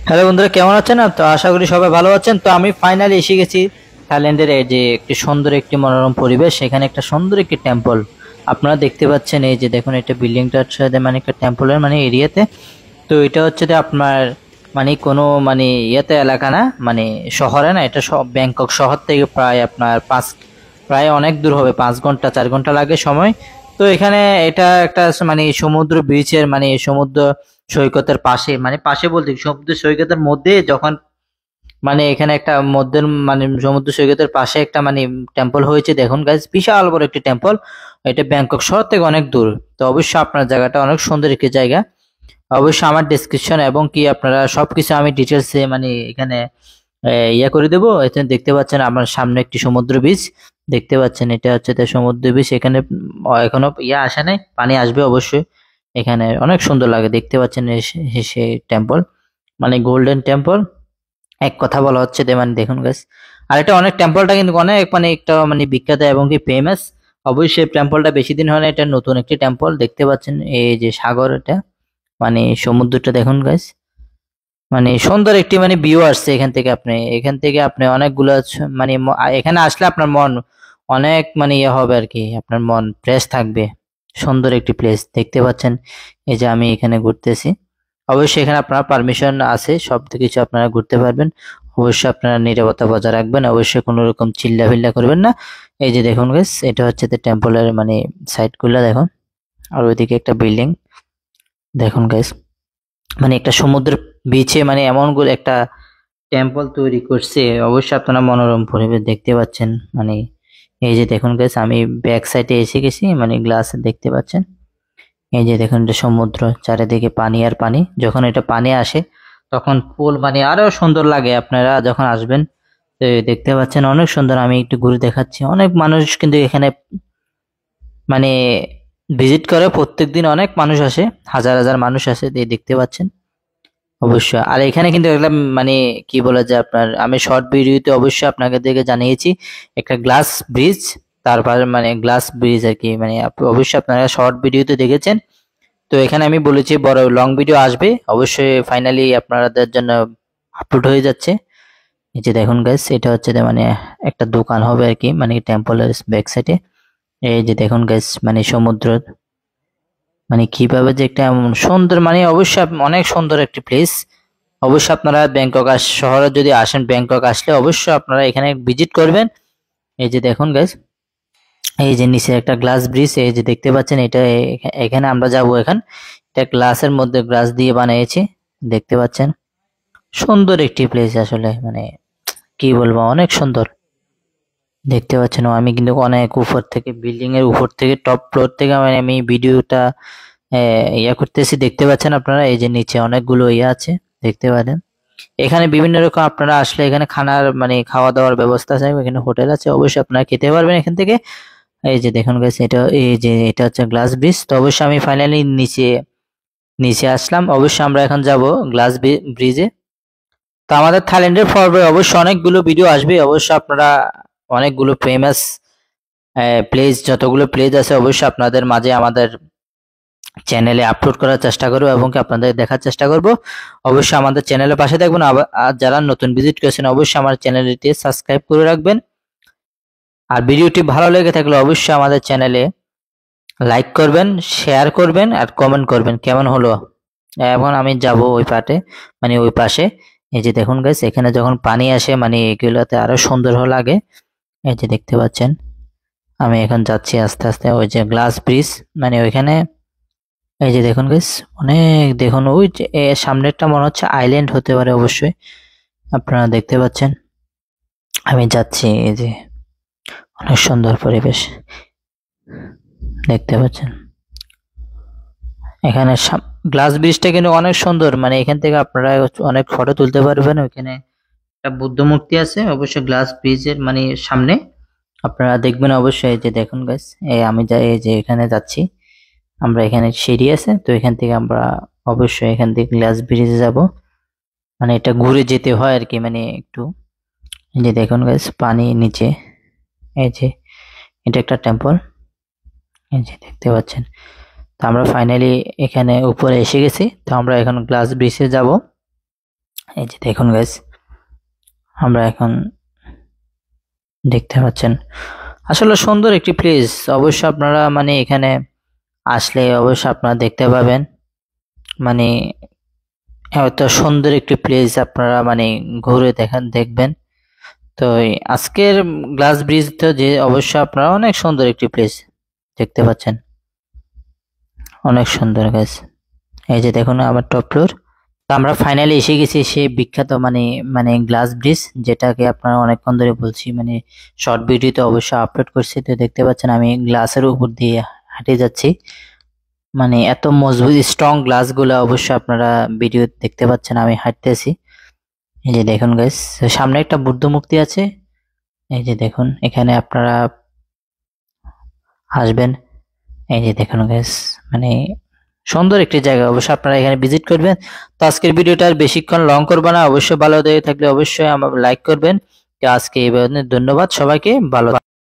Hello বন্ধুরা, কেমন আছেন? তো আশা করি সবাই ভালো আছেন। তো আমি ফাইনালি এসে গেছি থাইল্যান্ডের এই যে একটি সুন্দর একটি মনোরম পরিবেশ, সেখানে একটা সুন্দর একটি টেম্পল আপনারা দেখতে পাচ্ছেন। এই যে দেখুন, এটা বিল্ডিংটা হচ্ছে মানে একটা টেম্পলের মানে এরিয়াতে। তো এটা হচ্ছে যে আপনার মানে কোনো মানে ইয়েতে এলাকা না, মানে শহরে না, এটা সব ব্যাংকক শহর থেকে প্রায় আপনার প্রায় অনেক দূর হবে, 5 ঘন্টা 4 ঘন্টা লাগে সময়। তো এখানে এটা একটা মানে সমুদ্র বিচের মানে সমুদ্র সৈকতের পাশে, মানে পাশে বলতে কি, সমুদ্র সৈকতের মধ্যে যখন মানে এখানে একটা মধ্যে মানে সমুদ্র সৈকতের পাশে একটা মানে টেম্পল হয়েছে। দেখুন গাইস, বিশাল বড় একটি টেম্পল। এটা ব্যাংকক শহর থেকে অনেক দূর। তো অবশ্যই আপনার জায়গাটা অনেক সুন্দর একটি জায়গা। অবশ্যই আমার ডিসক্রিপশন এবং কি আপনারা সবকিছু আমি ডিটেলসে মানে এখানে ইয়ে করে দেবো। এখানে দেখতে পাচ্ছেন আমার সামনে একটি সমুদ্র বীচ দেখতে পাচ্ছেন, এটা হচ্ছে তো সমুদ্র বীচ। এখানে এখনো ইয়ে আসে নাই, পানি আসবে অবশ্যই। এখানে অনেক সুন্দর লাগে, দেখতে পাচ্ছেন সেই টেম্পল, মানে গোল্ডেন টেম্পল এক কথা বলা হচ্ছে যে, মানে দেখুন গাইস। আর এটা অনেক টেম্পলটা কিন্তু অনেক মানে একটা মানে বিখ্যাত এবং কি ফেমাস। অবশ্যই টেম্পলটা বেশি দিন হয় না, এটা নতুন একটি টেম্পল। দেখতে পাচ্ছেন এই যে সাগর, এটা মানে সমুদ্রটা দেখুন গাইস, মানে সুন্দর একটি মানে ভিউ আসছে এখান থেকে আপনি অনেকগুলো মানে এখানে আসলে আপনার মন অনেক মানে ইয়ে হবে আর কি, আপনার মন ফ্রেশ থাকবে। সুন্দর একটি প্লেস দেখতে পাচ্ছেন। এই যে আমি এখানে ঘুরতেছি, অবশ্যই এখানে আপনার পারমিশন আছে, সব কিছু আপনারা ঘুরতে পারবেন। অবশ্যই আপনারা নিরাপত্তা বজায় রাখবেন, অবশ্যই কোনো রকম চিল্লাফিল্লা করবেন না। এই যে দেখুন গাইস, এটা হচ্ছে টেম্পলের মানে সাইড গুলা দেখুন। আর ওইদিকে একটা বিল্ডিং দেখুন গাইস, মানে একটা সমুদ্র বিচে মানে এমন একটা টেম্পল তৈরি করছে। অবশ্যই আপনারা মনোরম পরিবেশ দেখতে পাচ্ছেন। মানে এই যে দেখুন গাইস, আমি ব্যাক সাইডে এসে গেছি, মানে গ্লাস দেখতে পাচ্ছেন। এই যে দেখুন, এটা সমুদ্র, চারিদিকে পানি আর পানি। যখন এটা পানি আসে তখন পুল মানে আরো সুন্দর লাগে, আপনারা যখন আসবেন। তো এই দেখতে পাচ্ছেন অনেক সুন্দর। আমি একটু ঘুরে দেখাচ্ছি, অনেক মানুষ কিন্তু এখানে মানে ভিজিট করে, প্রত্যেকদিন অনেক মানুষ আসে, হাজার হাজার মানুষ আসে, এই দেখতে পাচ্ছেন। অবশ্যই। আর এখানে কিন্তু একটা মানে কি বলা যায়, আপনার আমি শর্ট ভিডিওতে অবশ্যই আপনাকে দেখে জানিয়েছি একটা গ্লাস ব্রিজ, তারপর মানে গ্লাস ব্রিজ আর কি, মানে অবশ্যই আপনারা শর্ট ভিডিওতে দেখেছেন। তো এখানে আমি বলেছি বড় লং ভিডিও আসবে অবশ্যই, ফাইনালি আপনাদের জন্য আপলোড হয়ে যাচ্ছে। এই যে দেখুন গাইস, এটা হচ্ছে যে মানে একটা দোকান হবে আর কি, মানে টেম্পলের ব্যাক সাইডে। এই যে দেখুন গাইস, মানে সমুদ্র মানে কিভাবে যে একটা এমন সুন্দর, মানে অবশ্যই অনেক সুন্দর একটি প্লেস। অবশ্যই আপনারা ব্যাংকক শহরে যদি আসেন, ব্যাংকক আসলে অবশ্যই আপনারা এখানে ভিজিট করবেন। এই যে দেখুন গাইস, এই যে নিচে একটা গ্লাস ব্রিজ, এই যে দেখতে পাচ্ছেন, এটা এখানে আমরা যাব এখন। এটা গ্লাসের মধ্যে গ্লাস দিয়ে বানিয়েছে, দেখতে পাচ্ছেন। সুন্দর একটি প্লেস আসলে, মানে কি বলবো, অনেক সুন্দর দেখতে পাচ্ছেন। আমি কিন্তু অনেক উপর থেকে, বিল্ডিং এর উপর থেকে, টপ ফ্লোর থেকে মানে আমি ভিডিওটা ইয়া করতেছি, দেখতে পাচ্ছেন আপনারা। এই যে নিচে অনেকগুলো ইয়ে আছে, দেখতে পারেন। এখানে বিভিন্ন রকম আপনারা আসলে এখানে খানার মানে খাওয়া দাওয়ার ব্যবস্থা আছে, এখানে হোটেল আছে, অবশ্যই আপনারা খেতে পারবেন এখান থেকে। এই যে দেখুন গাইস, এটা এই যে এটা হচ্ছে গ্লাস ব্রিজ। তো অবশ্যই আমি ফাইনালি নিচে নিচে আসলাম। অবশ্যই আমরা এখন যাব গ্লাস ব্রিজে। তো আমাদের থাইল্যান্ডের পর্বে অবশ্যই অনেকগুলো ভিডিও আসবে, অবশ্যই আপনারা অনেকগুলো ফেমাস প্লেস, যতগুলো প্লেস আছে অবশ্যই আপনাদের মাঝে আমাদের চ্যানেলে আপলোড করার চেষ্টা করবো এবং কি আপনাদের দেখার চেষ্টা করব। অবশ্যই আমাদের চ্যানেলের পাশে থাকবেন। আর যারা নতুন ভিজিট করেছেন অবশ্যই আমার চ্যানেলটি সাবস্ক্রাইব করে রাখবেন। আর ভিডিওটি ভালো লেগে থাকলে অবশ্যই আমাদের চ্যানেলে লাইক করবেন, শেয়ার করবেন আর কমেন্ট করবেন কেমন হলো। এখন আমি যাব ওই পাটে, মানে ওই পাশে। এই যে দেখুন গাইস, এখানে যখন পানি আসে মানে এগুলোতে আরো সুন্দর লাগে। এই যে দেখতে পাচ্ছেন, আমি এখন যাচ্ছি আস্তে আস্তে ওই যে গ্লাস ব্রিজ, মানে ওইখানে। এই যে দেখুন গাইস, অনেক দেখুন ওই যে সামনেরটা মনে হচ্ছে আইল্যান্ড হতে পারে, অবশ্যই আপনারা দেখতে পাচ্ছেন। আমি যাচ্ছি, এই যে অনেক সুন্দর পরিবেশ দেখতে পাচ্ছেন। এখানে গ্লাস ব্রিজটা কিন্তু অনেক সুন্দর, মানে এখান থেকে আপনারা অনেক ফটো তুলতে পারবেন। ওইখানে একটা বুদ্ধ মূর্তি আছে অবশ্যই গ্লাস ব্রিজের মানে সামনে, আপনারা দেখবেন অবশ্যই। এই যে দেখুন গাইস, আমি যাই, এই যে এখানে যাচ্ছি আমরা, এখানে সিঁড়ি আছে, তো এখান থেকে আমরা অবশ্যই এখান থেকে গ্লাস ব্রিজে যাব। মানে এটা ঘুরে যেতে হয় আর কি, মানে একটু। এই যে দেখুন গাইস, পানি নিচে। এই যে এটা একটা টেম্পল, এই যে দেখতে পাচ্ছেন। তো আমরা ফাইনালি এখানে উপরে এসে গেছি, তো আমরা এখন গ্লাস ব্রিজে যাব। এই যে দেখুন গাইস, আমরা এখন দেখতে পাচ্ছেন আসলে সুন্দর একটি প্লেস। অবশ্যই আপনারা মানে এখানে আসলে অবশ্যই আপনারা দেখতে পাবেন, মানে এত সুন্দর একটি প্লেস আপনারা মানে ঘুরে দেখবেন। তো এই আজকের গ্লাস ব্রিজ তো যে অবশ্যই আপনারা অনেক সুন্দর একটি প্লেস দেখতে পাচ্ছেন, অনেক সুন্দর গাইস। এই যে দেখুন আমার টপ ফ্লোর। তো আমরা ফাইনালি এসে গেছি সেই বিখ্যাত মানে মানে গ্লাস ব্রিজ, যেটাকে আপনারা অনেকক্ষণ ধরে বলছি, মানে শর্ট ভিডিওতে অবশ্যই আপলোড করছি। তো দেখতে পাচ্ছেন আমি গ্লাসের উপর দিয়ে হাঁটে যাচ্ছি, মানে এত মজবুত স্ট্রং গ্লাস গুলো অবশ্যই আপনারা ভিডিও দেখতে পাচ্ছেন আমি হাঁটতেছি। এই যে দেখুন গাইস, সামনে একটা বুদ্ধ মূর্তি আছে। এই যে দেখুন এখানে আপনারা আসবেন। এই যে দেখুন গাইস, মানে সুন্দর একটি জায়গা, অবশ্যই আপনারা এখানে ভিজিট করবেন। তো আজকের ভিডিওটা আর বেশিক্ষণ লং করবো না, অবশ্যই ভালো লেগে থাকলে অবশ্যই আমার লাইক করবেন। তো আজকে এই ধন্যবাদ সবাইকে, ভালো